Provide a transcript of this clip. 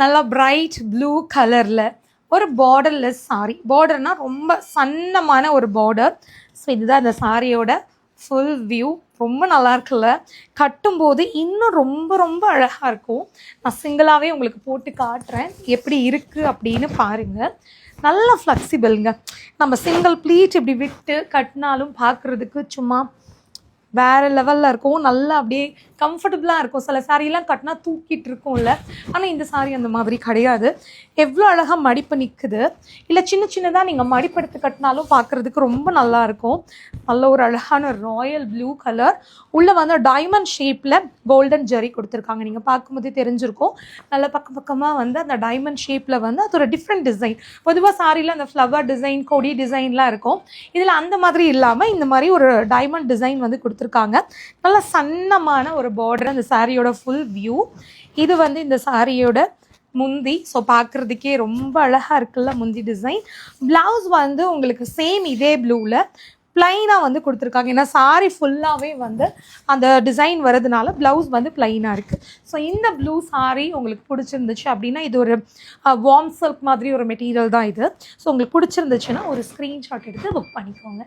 நல்லா bright blue கலரில் ஒரு பார்டர்லெஸ் சாரீ. பார்டர்னால் ரொம்ப சன்னமான ஒரு பார்டர். ஸோ இதுதான் அந்த சாரியோட ஃபுல் வியூ. ரொம்ப நல்லா இருக்குல்ல, கட்டும்போது இன்னும் ரொம்ப ரொம்ப அழகாக இருக்கும். நான் சிங்கிளாகவே உங்களுக்கு போட்டு காட்டுறேன் எப்படி இருக்குது அப்படின்னு பாருங்கள். நல்ல ஃப்ளெக்சிபிள்ங்க. நம்ம சிங்கிள் ப்ளீட் இப்படி விட்டு கட்டினாலும் பார்க்குறதுக்கு சும்மா வேறு லெவலில் இருக்கும். நல்லா அப்படியே கம்ஃபர்டபுளாக இருக்கும். சில சாரீலாம் கட்டினா தூக்கிட்டு இருக்கும்ல, ஆனால் இந்த சாரீ அந்த மாதிரி கிடையாது. எவ்வளோ அழகாக மடிப்பு நிற்குது. இல்லை சின்ன சின்னதாக நீங்கள் மடிப்படுத்து கட்டினாலும் பார்க்குறதுக்கு ரொம்ப நல்லாயிருக்கும். நல்ல ஒரு அழகான ராயல் ப்ளூ கலர். உள்ளே வந்து டைமண்ட் ஷேப்பில் கோல்டன் ஜரி கொடுத்துருக்காங்க. நீங்கள் பார்க்கும்போதே தெரிஞ்சிருக்கும். நல்ல பக்கம் பக்கமாக வந்து அந்த டைமண்ட் ஷேப்பில் வந்து அது ஒரு டிஃப்ரெண்ட் டிசைன். பொதுவாக சாரியில் அந்த ஃப்ளவர் டிசைன், கொடி டிசைன்லாம் இருக்கும். இதில் அந்த மாதிரி இல்லாமல் இந்த மாதிரி ஒரு டைமண்ட் டிசைன் வந்து கொடுத்துருக்காங்க. நல்ல சன்னமான ஒரு பார்டர். அந்த சாரியோட ஃபுல் வியூ. இது வந்து இந்த சாரியோட முந்தி. ஸோ பார்க்குறதுக்கே ரொம்ப அழகாக இருக்குல்ல முந்தி டிசைன். ப்ளவுஸ் வந்து உங்களுக்கு சேம் இதே ப்ளூவில் ப்ளைனாக வந்து கொடுத்துருக்காங்க. ஏன்னா சாரி ஃபுல்லாகவே வந்து அந்த டிசைன் வரதுனால ப்ளவுஸ் வந்து ப்ளைனாக இருக்குது. ஸோ இந்த ப்ளூ சாரி உங்களுக்கு பிடிச்சிருந்துச்சு அப்படின்னா, இது ஒரு வார்ம் சில்க் மாதிரி ஒரு மெட்டீரியல் தான் இது. ஸோ உங்களுக்கு பிடிச்சிருந்துச்சுன்னா ஒரு ஸ்க்ரீன்ஷாட் எடுத்து புக் பண்ணிக்கோங்க.